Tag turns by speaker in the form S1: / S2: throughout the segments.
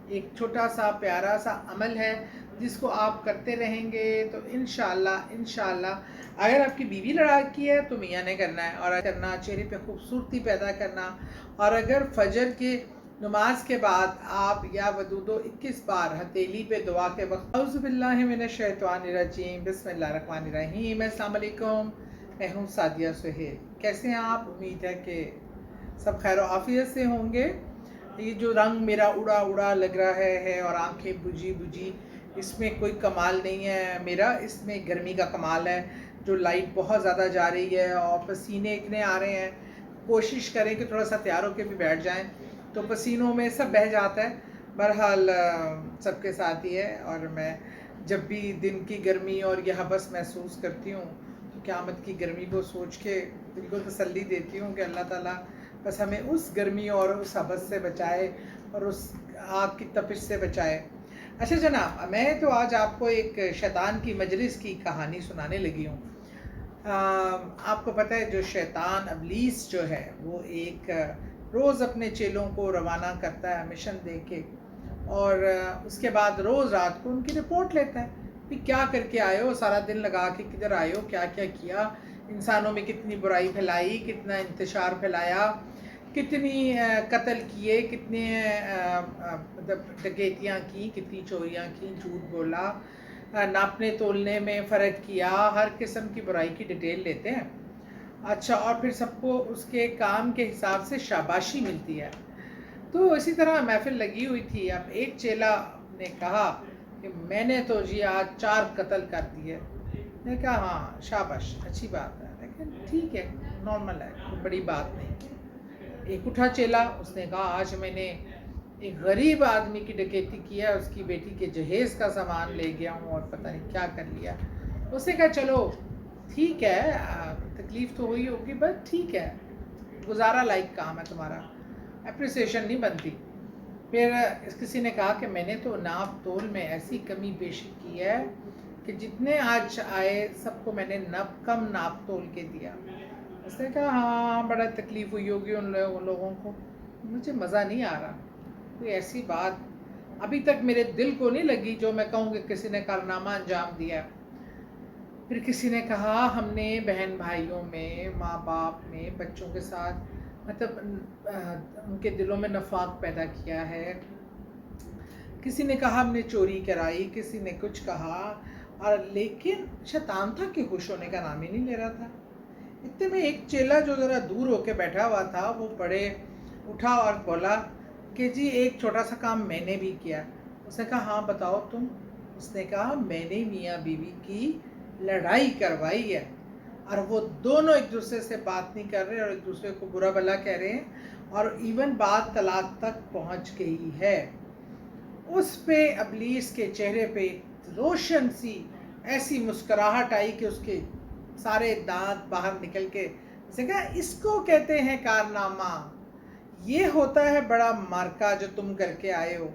S1: ایک چھوٹا سا پیارا سا عمل ہے جس کو آپ کرتے رہیں گے تو انشاءاللہ اگر آپ کی بیوی لڑاکی ہے تو میاں نے کرنا ہے، اور کرنا چہرے پہ خوبصورتی پیدا کرنا. اور اگر فجر کی نماز کے بعد آپ یا ودودو 21 بار ہتھیلی پہ دعا کے وقت اعوذ باللہ من الشیطان الرجیم بسم اللہ الرحمن الرحیم. السلام علیکم، میں ہوں سعدیہ سہیل. کیسے ہیں آپ؟ امید ہے کہ سب خیر و عافیت سے ہوں گے. یہ جو رنگ میرا اڑا اڑا لگ رہا ہے اور آنکھیں بجھی بجھی، اس میں کوئی کمال نہیں ہے میرا، اس میں گرمی کا کمال ہے. جو لائٹ بہت زیادہ جا رہی ہے اور پسینے اتنے آ رہے ہیں، کوشش کریں کہ تھوڑا سا تیار ہو کے بھی بیٹھ جائیں تو پسینوں میں سب بہہ جاتا ہے. بہرحال سب کے ساتھ ہی ہے. اور میں جب بھی دن کی گرمی اور یہ حبس محسوس کرتی ہوں تو قیامت کی گرمی کو سوچ کے دل کو تسلی دیتی ہوں کہ اللہ تعالیٰ بس ہمیں اس گرمی اور اس حبس سے بچائے اور اس آگ کی تپش سے بچائے. اچھا جناب، میں تو آج آپ کو ایک شیطان کی مجلس کی کہانی سنانے لگی ہوں. آپ کو پتہ ہے جو شیطان ابلیس جو ہے وہ ایک روز اپنے چیلوں کو روانہ کرتا ہے مشن دے کے، اور اس کے بعد روز رات کو ان کی رپورٹ لیتا ہے کہ کیا کر کے آئے ہو، سارا دن لگا کے کدھر آئے ہو، کیا کیا کیا، انسانوں میں کتنی برائی پھیلائی، کتنا انتشار پھیلایا، کتنی قتل کیے، کتنے مطلب ڈکیتیاں کی، کتنی چوریاں کی، جھوٹ بولا، ناپنے تولنے میں فرق کیا، ہر قسم کی برائی کی ڈیٹیل لیتے ہیں. اچھا، اور پھر سب کو اس کے کام کے حساب سے شاباشی ملتی ہے. تو اسی طرح محفل لگی ہوئی تھی. اب ایک چیلا نے کہا کہ میں نے تو جی آج 4 قتل کر دیے. میں نے کہا ہاں شاباش، اچھی بات ہے، لیکن ٹھیک ہے، نارمل ہے، کوئی بڑی بات نہیں. ایک اٹھا چیلا، اس نے کہا آج میں نے ایک غریب آدمی کی ڈکیتی کیا، اس کی بیٹی کے جہیز کا سامان لے گیا ہوں اور پتہ نہیں کیا کر لیا. اس نے کہا چلو ٹھیک ہے، تکلیف تو ہوئی ہوگی بٹ ٹھیک ہے، گزارا لائق کام ہے تمہارا، اپریسیشن نہیں بنتی. پھر کسی نے کہا کہ میں نے تو ناپ تول میں ایسی کمی بیشی کی ہے کہ جتنے آج آئے سب کو میں نے کم ناپ تول کے دیا. اس نے کہا ہاں بڑا تکلیف ہوئی ہوگی ان لوگوں کو. مجھے مزہ نہیں آ رہا، کوئی ایسی بات ابھی تک میرے دل کو نہیں لگی جو میں کہوں کہ کسی نے کارنامہ انجام دیا. پھر کسی نے کہا ہم نے بہن بھائیوں میں، ماں باپ میں، بچوں کے ساتھ مطلب ان کے دلوں میں نفاق پیدا کیا ہے. کسی نے کہا ہم نے چوری کرائی، کسی نے کچھ کہا، اور لیکن شیطان تھا کہ خوش ہونے کا نام ہی نہیں لے رہا تھا. اتنے میں ایک چیلا جو ذرا دور ہو کے بیٹھا ہوا تھا وہ بڑے اٹھا اور بولا کہ جی ایک چھوٹا سا کام میں نے بھی کیا. اس نے کہا ہاں بتاؤ تم. اس نے کہا میں نے میاں بیوی کی لڑائی کروائی ہے، اور وہ دونوں ایک دوسرے سے بات نہیں کر رہے اور ایک دوسرے کو برا بلا کہہ رہے ہیں، اور ایون بات طلاق تک پہنچ گئی ہے. اس پہ ابلیس کے چہرے پہ روشن سی ایسی مسکراہٹ آئی کہ اس کے سارے دانت باہر نکل کے اس نے کہا اس کو کہتے ہیں کارنامہ، یہ ہوتا ہے بڑا مارکا جو تم کر کے آئے ہو.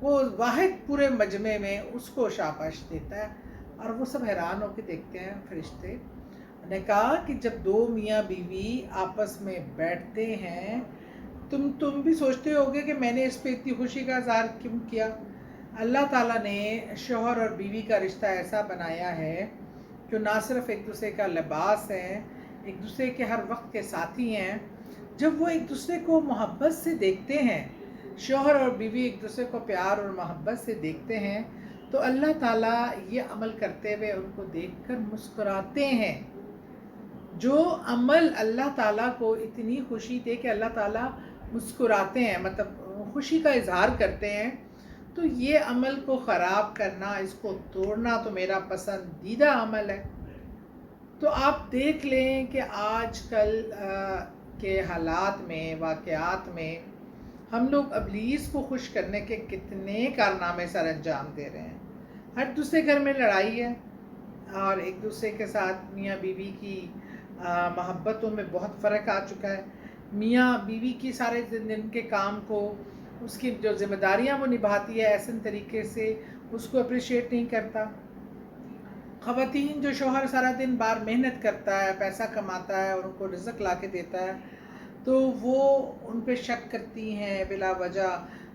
S1: وہ واحد پورے مجمع میں اس کو شاباش دیتا ہے، اور وہ سب حیران ہو کے دیکھتے ہیں فرشتے. نے کہا کہ جب دو میاں بیوی آپس میں بیٹھتے ہیں تم بھی سوچتے ہوگے کہ میں نے اس پہ اتنی خوشی کا اظہار کیوں کیا. اللہ تعالیٰ نے شوہر اور بیوی کا رشتہ ایسا بنایا ہے جو نہ صرف ایک دوسرے کا لباس ہے، ایک دوسرے کے ہر وقت کے ساتھی ہیں. جب وہ ایک دوسرے کو محبت سے دیکھتے ہیں، شوہر اور بیوی ایک دوسرے کو پیار اور محبت سے دیکھتے ہیں، تو اللہ تعالیٰ یہ عمل کرتے ہوئے ان کو دیکھ کر مسکراتے ہیں. جو عمل اللہ تعالیٰ کو اتنی خوشی دے کہ اللہ تعالیٰ مسکراتے ہیں، مطلب خوشی کا اظہار کرتے ہیں، تو یہ عمل کو خراب کرنا، اس کو توڑنا تو میرا پسندیدہ عمل ہے. تو آپ دیکھ لیں کہ آج کل کے حالات میں، واقعات میں ہم لوگ ابلیس کو خوش کرنے کے کتنے کارنامے سر انجام دے رہے ہیں. ہر دوسرے گھر میں لڑائی ہے، اور ایک دوسرے کے ساتھ میاں بیوی کی محبتوں میں بہت فرق آ چکا ہے. میاں بیوی کی سارے دن کے کام کو، اس کی جو ذمہ داریاں وہ نبھاتی ہے ایسے طریقے سے اس کو اپریشیٹ نہیں کرتا. خواتین جو شوہر سارا دن باہر محنت کرتا ہے، پیسہ کماتا ہے اور ان کو رزق لا کے دیتا ہے، تو وہ ان پہ شک کرتی ہیں بلا وجہ.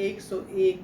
S1: 101